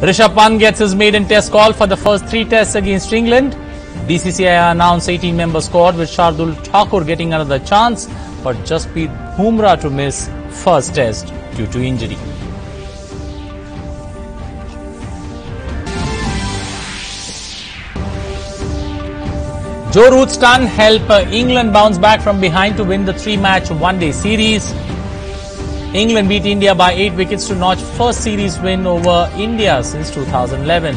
Rishabh Pant gets his maiden test call for the first 3 tests against England. BCCI announced 18-member squad with Shardul Thakur getting another chance, but Jasprit Bumrah to miss first test due to injury. Joe Root's stunt helped England bounce back from behind to win the 3-match one-day series. England beat India by 8 wickets to notch first series win over India since 2011.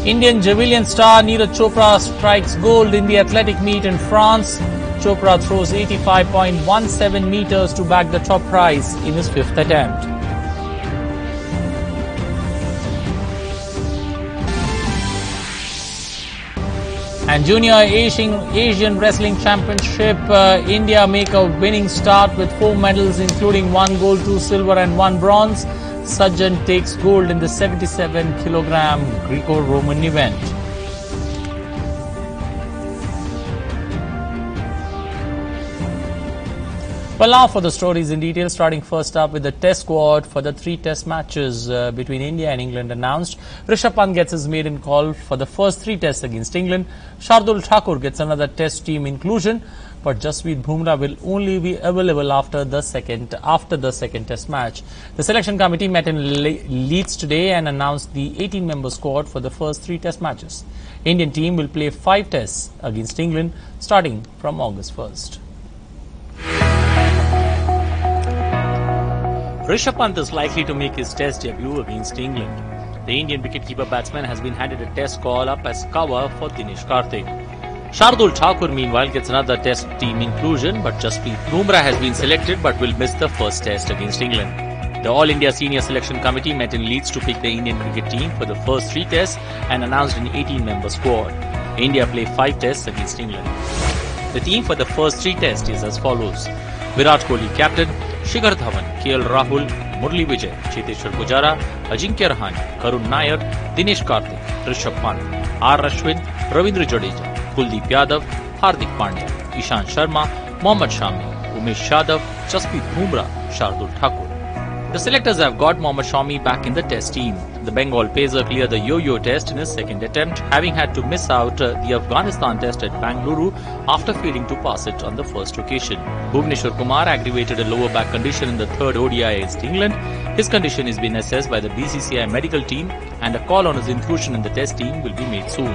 Indian javelin star Neeraj Chopra strikes gold in the athletic meet in France. Chopra throws 85.17 meters to bag the top prize in his 5th attempt. And Junior Asian Wrestling Championship, India make a winning start with 4 medals including 1 gold, 2 silver and 1 bronze. Sajjan takes gold in the 77-kilogram Greco-Roman event. Well, now for the stories in detail, starting first up with the test squad for the 3 test matches between India and England announced. Rishabh Pant gets his maiden call for the first 3 tests against England. Shardul Thakur gets another test team inclusion, but Jasprit Bumrah will only be available after the second test match. The selection committee met in Leeds today and announced the 18-member squad for the first 3 test matches. Indian team will play 5 tests against England starting from August 1st. Rishabh Pant is likely to make his test debut against England. The Indian wicketkeeper batsman has been handed a test call-up as cover for Dinesh Karthik. Shardul Thakur meanwhile gets another test team inclusion, but Jasprit Bumrah has been selected but will miss the first test against England. The All India Senior Selection Committee met in Leeds to pick the Indian cricket team for the first 3 tests and announced an 18-member squad. India play 5 tests against England. The team for the first 3 tests is as follows: Virat Kohli captain, Shikhar Dhawan, KL Rahul, Murli Vijay, Cheteshwar Pujara, Ajinkya Rahane, Karun Nair, Dinesh Karthik, Rishabh Pant, R. Ashwin, Ravindra Jadeja, Kuldeep Yadav, Hardik Pandya, Ishant Sharma, Mohammad Shami, Umesh Yadav, Jasprit Bumrah, Shardul Thakur. The selectors have got Mohammad Shami back in the test team. The Bengal pacer cleared the yo-yo test in his 2nd attempt, having had to miss out the Afghanistan test at Bangalore after failing to pass it on the first occasion. Bhuvneshwar Kumar aggravated a lower back condition in the 3rd ODI against England. His condition is being assessed by the BCCI medical team, and a call on his inclusion in the test team will be made soon.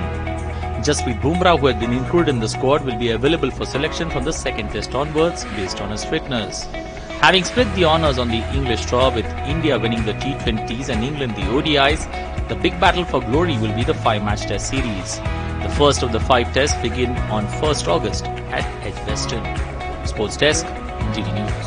Jasprit Bumrah, who had been included in the squad, will be available for selection from the 2nd test onwards based on his fitness. Having split the honours on the English tour with India winning the T20s and England the ODIs, the big battle for glory will be the 5-match test series. The first of the 5 tests begin on 1st August at Edgbaston. Sports Desk, GD News.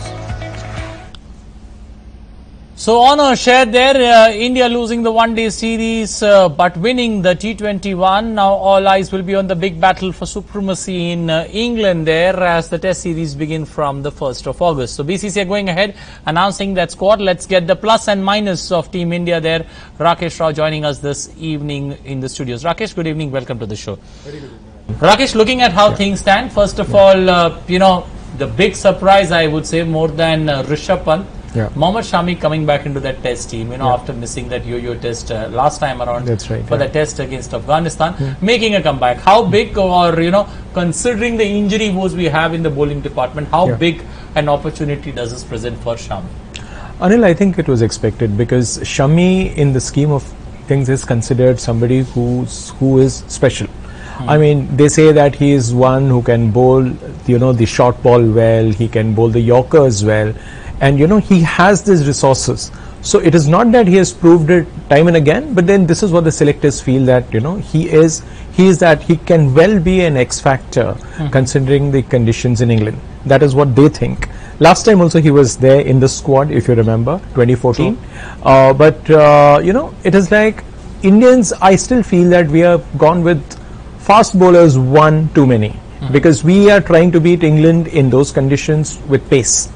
So honour shared there, India losing the one-day series but winning the T21. Now all eyes will be on the big battle for supremacy in England there as the test series begin from the 1st of August. So BCCI going ahead announcing that squad. Let's get the plus and minus of Team India there. Rakesh Rao joining us this evening in the studios. Rakesh, good evening. Welcome to the show. Very good evening. Rakesh, looking at how things stand, first of all, the big surprise I would say more than Rishabh Pant. Mohammad Shami coming back into that test team, after missing that yo-yo test last time around. That's right, for the test against Afghanistan, making a comeback. How big, or considering the injury woes we have in the bowling department, how big an opportunity does this present for Shami? Anil, I think it was expected because Shami, in the scheme of things, is considered somebody who is special. I mean, they say that he is one who can bowl, the short ball well. He can bowl the Yorkers well. And he has these resources. So it is not that he has proved it time and again, but then this is what the selectors feel that he is that he can well be an X factor considering the conditions in England. That is what they think. Last time also he was there in the squad, if you remember, 2014. It is like Indians, I still feel that we have gone with fast bowlers one too many because we are trying to beat England in those conditions with pace.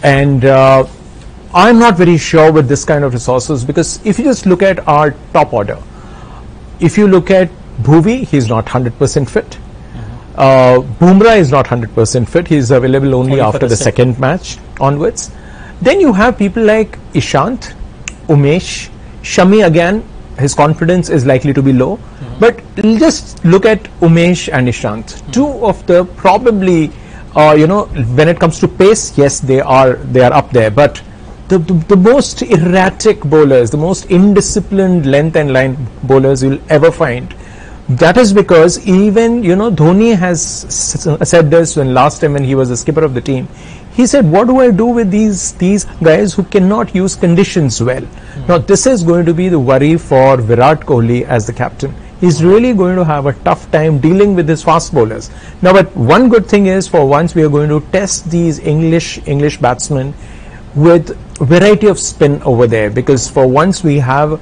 And I'm not very sure with this kind of resources because if you just look at our top order, if you look at Bhuvi, he's not 100% fit. Bumrah is not 100% fit. He is available only after the 2nd match onwards. Then you have people like Ishant, Umesh, Shami again, his confidence is likely to be low. But just look at Umesh and Ishant. Two of the probably, when it comes to pace, yes, they are up there. But the most erratic bowlers, the most indisciplined length and line bowlers you'll ever find. That is because even, Dhoni has said this when last time when he was the skipper of the team. He said, what do I do with these guys who cannot use conditions well? Now, this is going to be the worry for Virat Kohli as the captain. He's really going to have a tough time dealing with his fast bowlers. Now, but one good thing is, for once we are going to test these English batsmen with variety of spin over there, because for once we have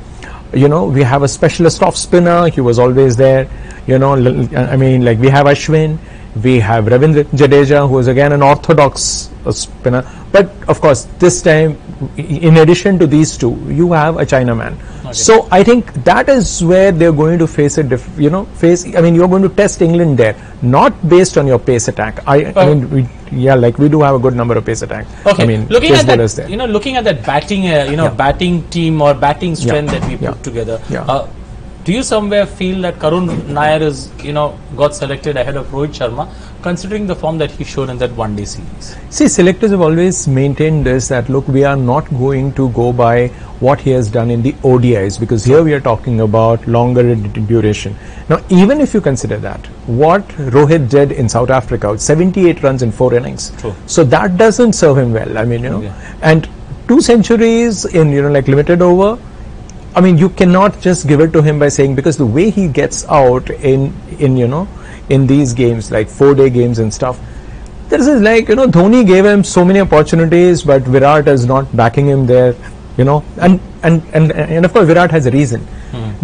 a specialist off spinner. He was always there. I mean, like we have Ashwin, we have Ravindra Jadeja, who is again an orthodox spinner. But of course, this time, in addition to these two, you have a Chinaman. Okay. So I think that is where they're going to face a you're going to test England there, not based on your pace attack. We do have a good number of pace attack. Okay. I mean, looking at that, there. Looking at that batting, batting team or batting strength that we put together. Do you somewhere feel that Karun Nair is, got selected ahead of Rohit Sharma, considering the form that he showed in that one-day series? See, selectors have always maintained this, that look, we are not going to go by what he has done in the ODIs, because here we are talking about longer duration. Now, even if you consider that, what Rohit did in South Africa, 78 runs in 4 innings. True. So that doesn't serve him well. I mean, and 2 centuries in, limited over. I mean, you cannot just give it to him by saying, because the way he gets out in these games, like 4-day games and stuff, this is like, Dhoni gave him so many opportunities, but Virat is not backing him there, and of course Virat has a reason.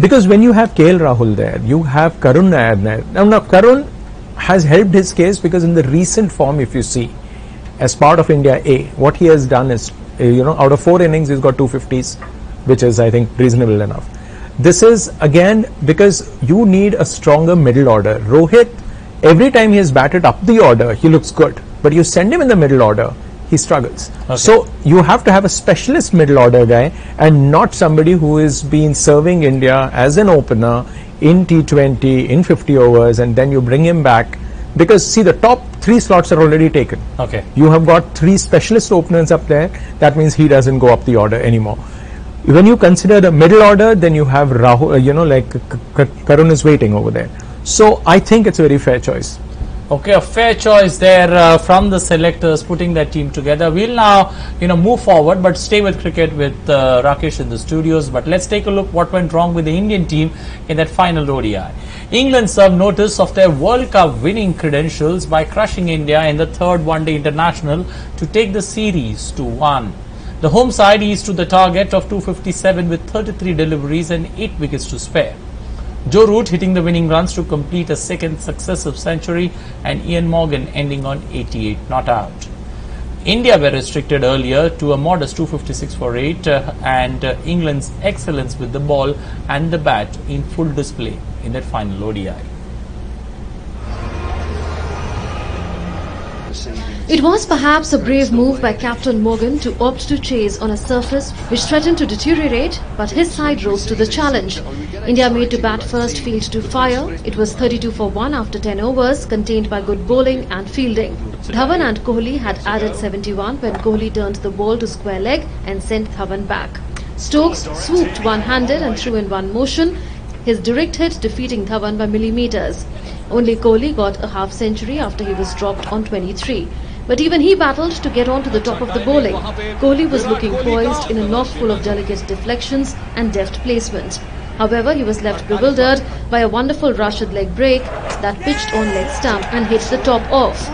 Because when you have KL Rahul there, you have Karun Nair there. Now Karun has helped his case, because in the recent form, if you see, as part of India A, what he has done is, out of 4 innings, he's got 250s. Which is, I think, reasonable enough. This is, again, because you need a stronger middle order. Rohit, every time he has batted up the order, he looks good. But you send him in the middle order, he struggles. Okay. So you have to have a specialist middle order guy, and not somebody who has been serving India as an opener in T20, in 50 overs, and then you bring him back. Because, see, the top 3 slots are already taken. Okay. You have got 3 specialist openers up there. That means he doesn't go up the order anymore. When you consider the middle order, then you have Rahul, Karun is waiting over there. So I think it's a very fair choice. Okay, a fair choice there from the selectors putting that team together. We'll now, move forward, but stay with cricket with Rakesh in the studios. But let's take a look what went wrong with the Indian team in that final ODI. England served notice of their World Cup winning credentials by crushing India in the 3rd one-day international to take the series to 1. The home side eased to the target of 257 with 33 deliveries and 8 wickets to spare. Joe Root hitting the winning runs to complete a 2nd successive century, and Ian Morgan ending on 88 not out. India were restricted earlier to a modest 256 for 8 and England's excellence with the ball and the bat in full display in that final ODI. It was perhaps a brave move by Captain Morgan to opt to chase on a surface which threatened to deteriorate, but his side rose to the challenge. India made to bat first, field to fire. It was 32 for 1 after 10 overs, contained by good bowling and fielding. Dhawan and Kohli had added 71 when Kohli turned the ball to square leg and sent Dhawan back. Stokes swooped one-handed and threw in one motion, his direct hit defeating Dhawan by millimetres. Only Kohli got a half-century after he was dropped on 23. But even he battled to get on to the top of the bowling. Kohli was looking poised in a knock full of delicate deflections and deft placement. However, he was left bewildered by a wonderful Rashid leg break that pitched on leg stump and hit the top off.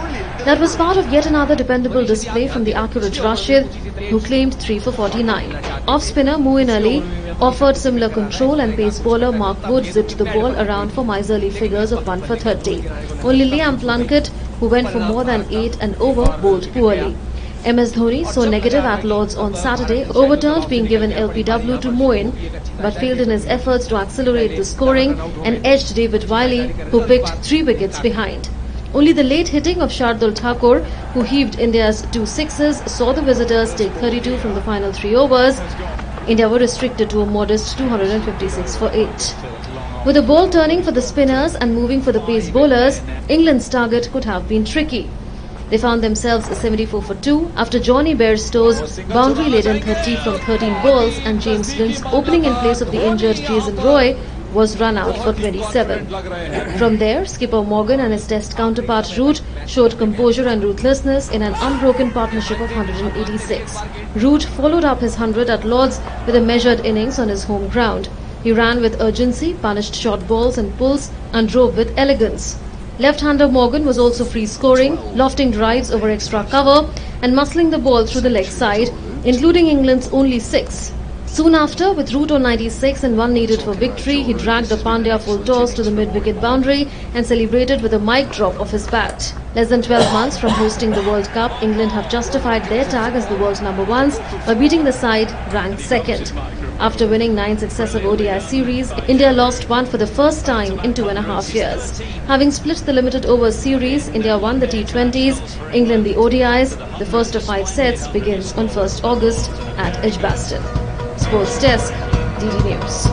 That was part of yet another dependable display from the accurate Rashid, who claimed 3 for 49. Off-spinner Moeen Ali offered similar control, and pace bowler Mark Wood zipped the ball around for miserly figures of 1 for 30. Only Liam Plunkett, who went for more than 8 and over, bowled poorly. MS Dhoni, so negative at Lords on Saturday, overturned being given LPW to Moeen, but failed in his efforts to accelerate the scoring and edged David Willey, who picked 3 wickets behind. Only the late hitting of Shardul Thakur, who heaved India's 2 sixes, saw the visitors take 32 from the final 3 overs. India were restricted to a modest 256 for 8. With the ball turning for the spinners and moving for the pace bowlers, England's target could have been tricky. They found themselves 74 for 2 after Johnny Bairstow's boundary-laden 30 from 13 balls and James Lynn's opening in place of the injured Jason Roy was run out for 27. From there, skipper Morgan and his test counterpart Root showed composure and ruthlessness in an unbroken partnership of 186. Root followed up his 100 at Lord's with a measured innings on his home ground. He ran with urgency, punished short balls and pulls and drove with elegance. Left-hander Morgan was also free scoring, lofting drives over extra cover and muscling the ball through the leg side, including England's only 6. Soon after, with Root on 96 and 1 needed for victory, he dragged the Pandya full toss to the mid-wicket boundary and celebrated with a mic drop of his bat. Less than 12 months from hosting the World Cup, England have justified their tag as the world's number 1s by beating the side ranked 2nd. After winning 9 successive ODI series, India lost one for the first time in 2.5 years. Having split the limited overs series, India won the T20s, England the ODIs. The first of 5 sets begins on 1st August at Edgbaston. Sports Desk, DD News.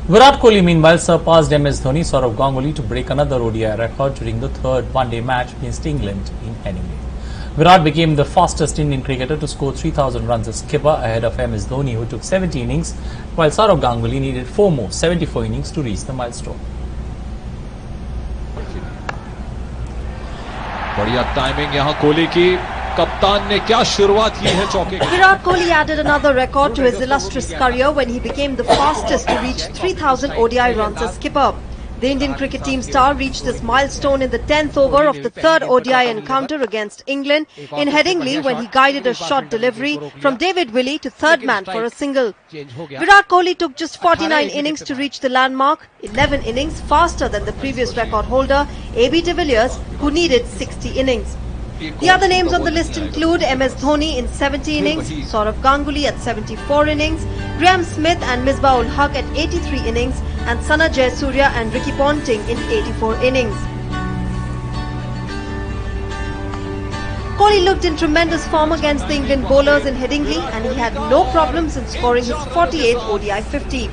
Virat Kohli meanwhile surpassed MS Dhoni, Sourav Ganguly to break another ODI record during the third one-day match against England in Headingley. Virat became the fastest Indian cricketer to score 3,000 runs as skipper ahead of MS Dhoni, who took 70 innings, while Sourav Ganguly needed 4 more 74 innings to reach the milestone. बढ़िया timing यहाँ कोहली की, कप्तान ने क्या शुरुआत की है चौके की. Virat Kohli added another record to his illustrious career when he became the fastest to reach 3,000 ODI runs as skipper. The Indian cricket team star reached this milestone in the 10th over of the third ODI encounter against England in Headingley when he guided a short delivery from David Willey to third man for a single. Virat Kohli took just 49 innings to reach the landmark, 11 innings faster than the previous record holder, AB de Villiers, who needed 60 innings. The other names on the list include MS Dhoni in 70 innings, Sourav Ganguly at 74 innings, Graham Smith and Misbah-ul-Haq at 83 innings, and Sana Jayasuriya and Ricky Ponting in 84 innings. Kohli looked in tremendous form against the England bowlers in Headingley and he had no problems in scoring his 48th ODI 50.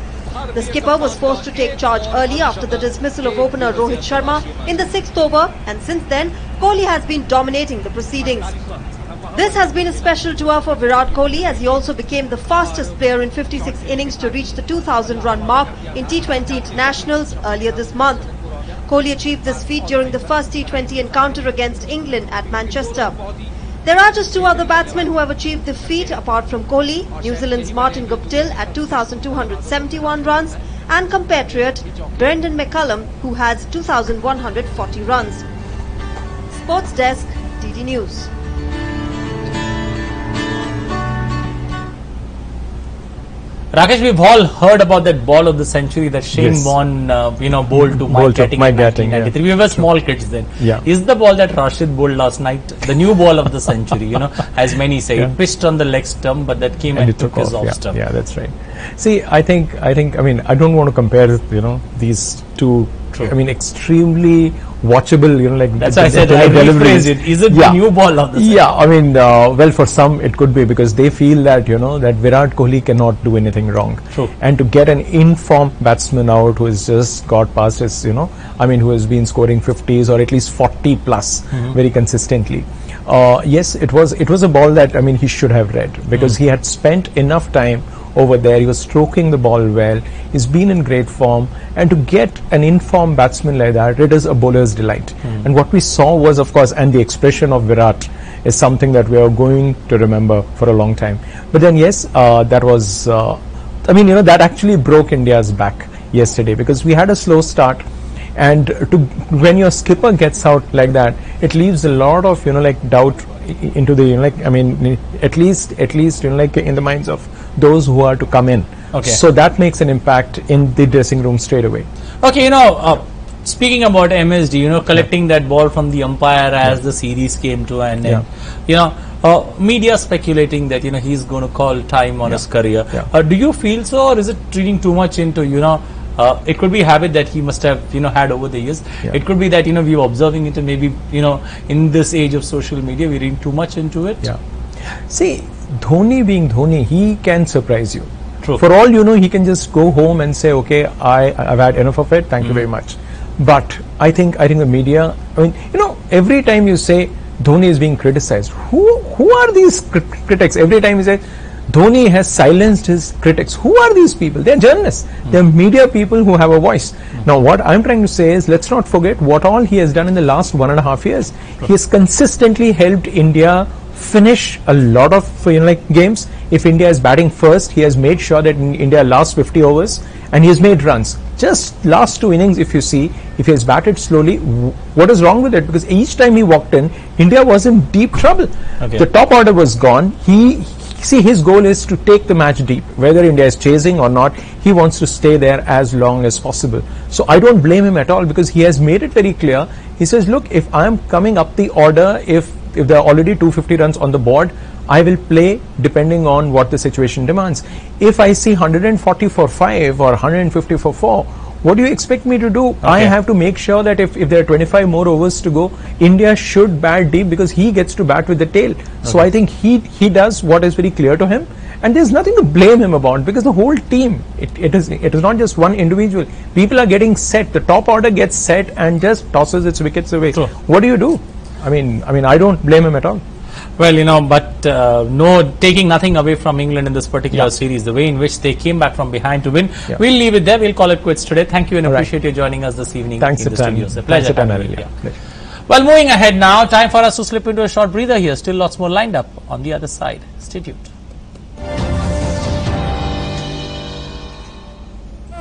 The skipper was forced to take charge early after the dismissal of opener Rohit Sharma in the 6th over, and since then, Kohli has been dominating the proceedings. This has been a special tour for Virat Kohli as he also became the fastest player in 56 innings to reach the 2,000 run mark in T20 internationals earlier this month. Kohli achieved this feat during the first T20 encounter against England at Manchester. There are just 2 other batsmen who have achieved the feat apart from Kohli, New Zealand's Martin Guptill at 2,271 runs and compatriot Brendan McCullum who has 2,140 runs. Sports Desk, DD News. Rakesh, we've all heard about that ball of the century that Shane Warne, bowled to Mike Gatting in 1993. We were small kids then. Yeah. Is the ball that Rashid bowled last night the new ball of the century? As many say, it pitched on the leg stump, but that came and took his off stump. Yeah, that's right. See, I mean, I don't want to compare, these two. True. I mean, extremely watchable, like that's why I said I rephrase it. Is it the new ball of the century? Yeah, I mean, well, for some it could be because they feel that that Virat Kohli cannot do anything wrong. True. And to get an informed batsman out who has just got past his, I mean, who has been scoring 50s or at least 40 plus very consistently. Yes, it was a ball that he should have read because he had spent enough time over there. He was stroking the ball well. He's been in great form, and to get an informed batsman like that, it is a bowler's delight. And what we saw was, of course, and the expression of Virat is something that we are going to remember for a long time. But then, yes, that was, that actually broke India's back yesterday because we had a slow start. And when your skipper gets out like that, it leaves a lot of doubt into the at least in the minds of those who are to come in. Okay. So that makes an impact in the dressing room straight away. Okay, speaking about MSD, collecting that ball from the umpire as the series came to an end. media speculating that he's going to call time on his career. Yeah. Do you feel so, or is it reading too much into it could be a habit that he must have had over the years. Yeah. It could be that we were observing it, and maybe in this age of social media we're reading too much into it. Yeah. See, Dhoni being Dhoni, he can surprise you. True. For all you know, he can just go home and say, okay, I've had enough of it, thank you very much. But I think the media, every time you say Dhoni is being criticized, who are these critics? Every time you say Dhoni has silenced his critics, who are these people? They're journalists. They're media people who have a voice. Now what I'm trying to say is, let's not forget what all he has done in the last 1.5 years. He has consistently helped India finish a lot of games. If India is batting first, he has made sure that India lasts 50 overs and he has made runs. Just last 2 innings, if you see, if he has batted slowly, what is wrong with it? Because each time he walked in, India was in deep trouble. Okay. The top order was gone. His goal is to take the match deep. Whether India is chasing or not, he wants to stay there as long as possible. So I don't blame him at all, because he has made it very clear. He says, look, if I am coming up the order, if there are already 250 runs on the board, I will play depending on what the situation demands. If I see 140 for 5 or 150 for 4, what do you expect me to do? Okay. I have to make sure that if there are 25 more overs to go, India should bat deep, because he gets to bat with the tail. Okay. So I think he does what is very clear to him, and there's nothing to blame him about, because the whole team, it is not just one individual. People are getting set. The top order gets set and just tosses its wickets away. Sure. What do you do? I mean, I don't blame him at all. Well, but no, taking nothing away from England in this particular series, the way in which they came back from behind to win. Yeah. We'll leave it there. We'll call it quits today. Thank you, and appreciate you joining us this evening. Thanks in the studio. It's a pleasure. Pleasure. Well, moving ahead now, time for us to slip into a short breather here. Still lots more lined up on the other side. Stay tuned.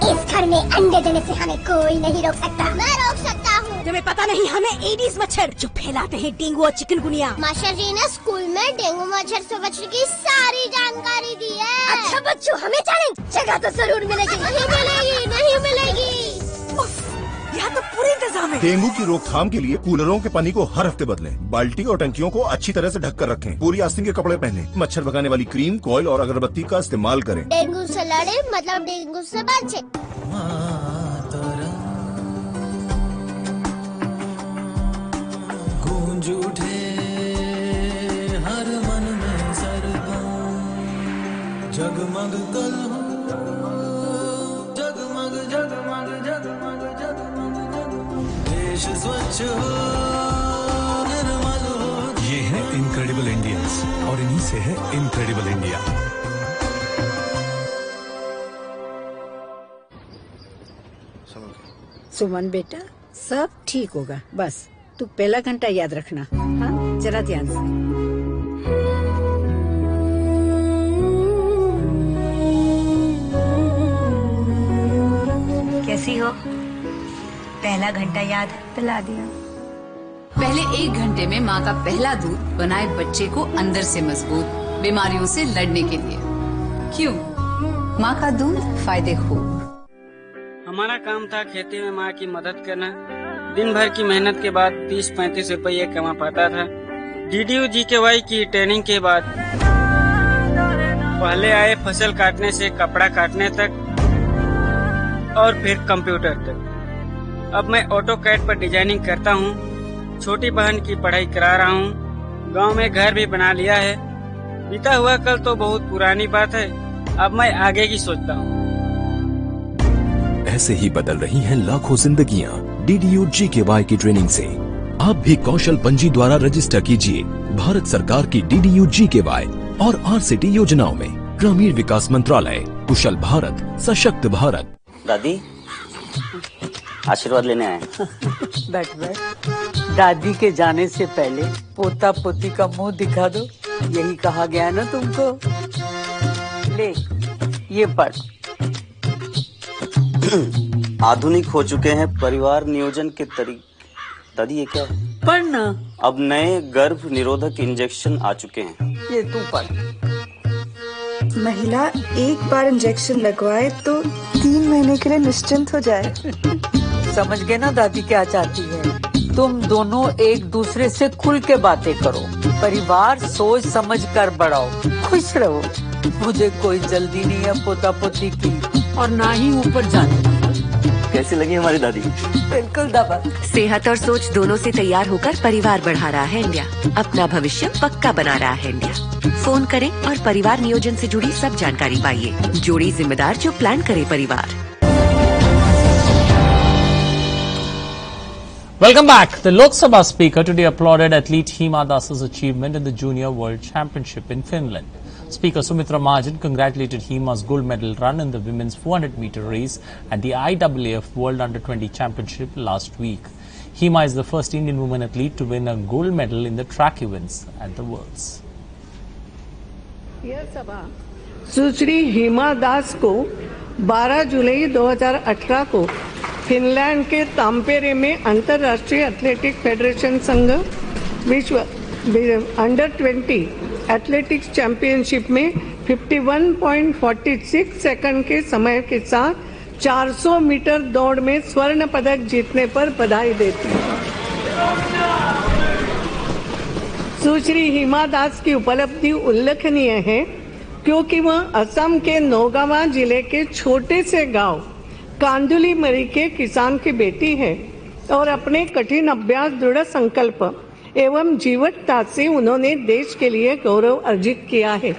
इस घर में अंडे देने से हमें कोई नहीं रोक सकता। मैं रोक सकता हूँ। तुम्हें पता नहीं हमें एडीज मच्छर जो फैलाते हैं डेंगू और चिकनगुनिया। मास्टर जी ने स्कूल में डेंगू मच्छर से बचने की सारी जानकारी दी है। अच्छा बच्चों, हमें चैलेंज जगह तो जरूर मिलेगी। नहीं मिलेगी। यहाँ तो पूरे इंतजाम है। डेंगू की रोकथाम के लिए कूलरों के पानी को हर हफ्ते बदलें। बाल्टी और टंकियों को अच्छी तरह से ढककर रखें। पूरी आस्तीन के कपड़े पहनें। मच्छर भगाने वाली क्रीम, कॉइल और अगरबत्ती का इस्तेमाल करें। डेंगू से लड़े मतलब डेंगू से बचे। गूंज उठे हर मन में सरगम, जगमग कल जगमग जगमग जगमग जगमग, देश स्वच्छ हो निर्मल हो। ये है इनक्रेडिबल इंडियंस, और इन्हीं से है इनक्रेडिबल इंडिया। सुमन बेटा, सब ठीक होगा, बस तू पहला घंटा याद रखना। हाँ, जरा ध्यान से। कैसी हो? पहला घंटा याद पिला दिया। पहले 1 घंटे में माँ का पहला दूध बनाए बच्चे को अंदर से मजबूत, बीमारियों से लड़ने के लिए। क्यों? माँ का दूध फायदे खूब। हमारा काम था खेती में माँ की मदद करना। दिन भर की मेहनत के बाद 30-35 रुपये कमा पाता था। DDU GKY की ट्रेनिंग के बाद पहले आए फसल काटने से कपड़ा काटने तक, और फिर कंप्यूटर तक। अब मैं ऑटोकैड पर डिजाइनिंग करता हूँ। छोटी बहन की पढ़ाई करा रहा हूँ। गांव में घर भी बना लिया है। बीता हुआ कल तो बहुत पुरानी बात है, अब मैं आगे की सोचता हूँ। ऐसे ही बदल रही हैं लाखों जिंदगियां DDU GKY की ट्रेनिंग से। आप भी कौशल पंजी द्वारा रजिस्टर कीजिए भारत सरकार की DDU GKY और RCT योजनाओं में। ग्रामीण विकास मंत्रालय, कुशल भारत, सशक्त भारत। दादी, आशीर्वाद लेने आए। बैठ। दादी के जाने से पहले पोता पोती का मुंह दिखा दो, यही कहा गया ना तुमको। ले, ये पढ़। आधुनिक हो चुके हैं परिवार नियोजन के तरीके। दादी, ये क्या है? पढ़ना। अब नए गर्भ निरोधक इंजेक्शन आ चुके हैं। ये तू पढ़। महिला एक बार इंजेक्शन लगवाए तो 3 महीने के लिए निश्चिंत हो जाए। समझ गए ना दादी क्या चाहती है? तुम दोनों एक दूसरे से खुल के बातें करो। परिवार सोच समझ कर बढ़ाओ, खुश रहो। मुझे कोई जल्दी नहीं है पोता पोती की और ना ही ऊपर जाने की। कैसी लगी हमारी दादी? बिल्कुल दबा। सेहत और सोच दोनों से तैयार होकर परिवार बढ़ा रहा है इंडिया। अपना भविष्य पक्का बना रहा है इंडिया। फोन करें और परिवार नियोजन से जुड़ी सब जानकारी पाइए। जोड़ी जिम्मेदार जो प्लान करे परिवार। Welcome back. The Lok Sabha Speaker today applauded athlete Hima Das's achievement in the Junior World Championship in Finland. Speaker Sumitra Mahajan congratulated Hima's gold medal run in the women's 400-meter race at the IAAF World Under-20 Championship last week. Hima is the first Indian woman athlete to win a gold medal in the track events at the Worlds. यह सभा सुश्री हिमा दास को 12 जुलाई 2018 को Finland के ताम्पेरे में अंतर्राष्ट्रीय athletic federation संघ विश्व अंडर-20 athletics championship में 51.46 सेकंड के समय के साथ 400 मीटर दौड़ में स्वर्ण पदक जीतने पर बधाई देती हूँ। सुश्री हिमा दास की उपलब्धि उल्लेखनीय है क्योंकि वह असम के नौगावा जिले के छोटे से गांव कांदुली मरी के किसान की बेटी है और अपने कठिन अभ्यास, दृढ़ संकल्प एवं जीवटता से उन्होंने देश के लिए गौरव अर्जित किया है।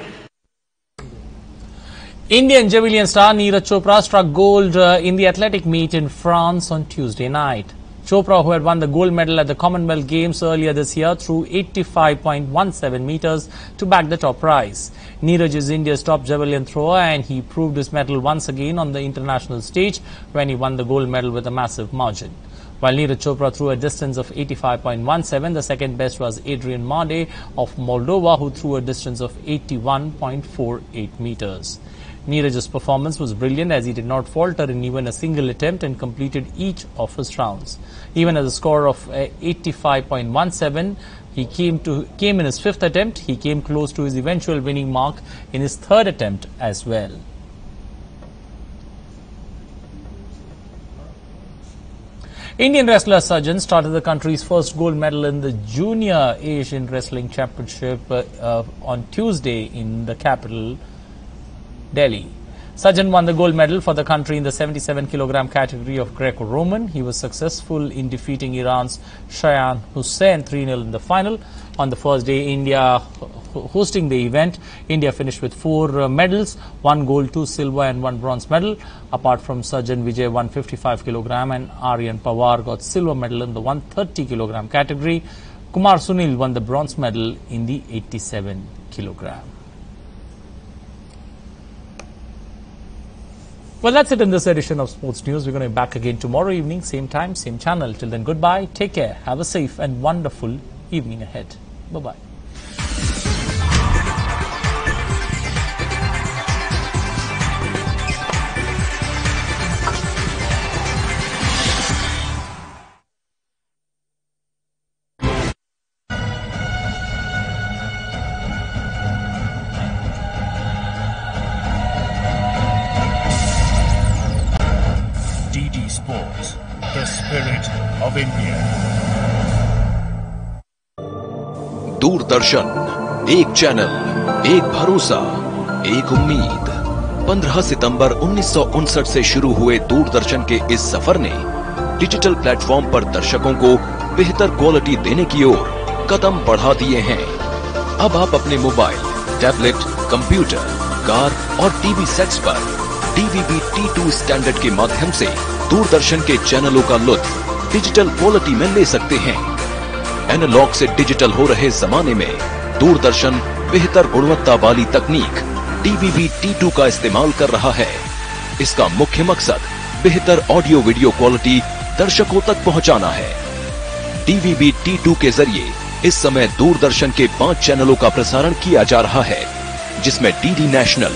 Indian javelin star Neeraj Chopra struck gold in the athletic meet in France on Tuesday night. Chopra, who had won the gold medal at the Commonwealth Games earlier this year, threw 85.17 meters to bag the top prize. Neeraj is India's top javelin thrower and he proved his mettle once again on the international stage when he won the gold medal with a massive margin. While Neeraj Chopra threw a distance of 85.17, the second best was Adrian Made of Moldova, who threw a distance of 81.48 meters. Neeraj's performance was brilliant as he did not falter in even a single attempt and completed each of his rounds. Even at a score of 85.17, he came in his fifth attempt. He came close to his eventual winning mark in his third attempt as well. Indian wrestler Sajan started the country's first gold medal in the Junior Asian Wrestling Championship on Tuesday in the capital, Delhi. Sajan won the gold medal for the country in the 77 kilogram category of Greco-Roman. He was successful in defeating Iran's Shayan Hussain 3-0 in the final. On the first day, India hosting the event, India finished with 4 medals, 1 gold, 2 silver and 1 bronze medal. Apart from Sajan, Vijay won 55 kilogram and Aryan Pawar got silver medal in the 130 kilogram category. Kumar Sunil won the bronze medal in the 87 kilogram. Well, that's it in this edition of Sports News. We're going to be back again tomorrow evening, same time, same channel. Till then, goodbye, take care, have a safe and wonderful evening ahead. Bye-bye. Sports, the spirit of India. Doordarshan, एक channel, एक भरोसा, एक उम्मीद। 15 सितंबर 1959 से शुरू हुए दूरदर्शन के इस सफर ने डिजिटल प्लेटफॉर्म पर दर्शकों को बेहतर क्वालिटी देने की ओर कदम बढ़ा दिए हैं। अब आप अपने मोबाइल, टैबलेट, कंप्यूटर, कार और टीवी सेट्स पर DVB T2 स्टैंडर्ड के माध्यम से दूरदर्शन के चैनलों का लुत्फ डिजिटल क्वालिटी में ले सकते हैं। एनालॉग से डिजिटल हो रहे जमाने में दूरदर्शन बेहतर गुणवत्ता वाली तकनीक DVB T2 का इस्तेमाल कर रहा है। इसका मुख्य मकसद बेहतर ऑडियो वीडियो क्वालिटी दर्शकों तक पहुंचाना है। DVB T2 के जरिए इस समय दूरदर्शन के 5 चैनलों का प्रसारण किया जा रहा है, जिसमें DD national,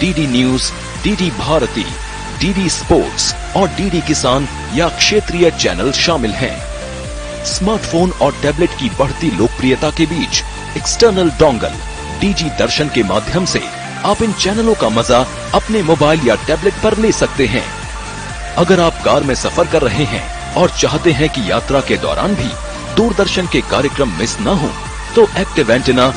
DD news, DD Bharati, DD sports और DD किसान या क्षेत्रीय चैनल शामिल हैं। स्मार्टफोन और टैबलेट की बढ़ती लोकप्रियता के बीच एक्सटर्नल डोंगल DG दर्शन के माध्यम से आप इन चैनलों का मजा अपने मोबाइल या टैबलेट पर ले सकते हैं। अगर आप कार में सफर कर रहे हैं और चाहते हैं कि यात्रा के दौरान भी दूरदर्शन के कार्यक्रम मिस न हो, तो एक्टिव एंटीना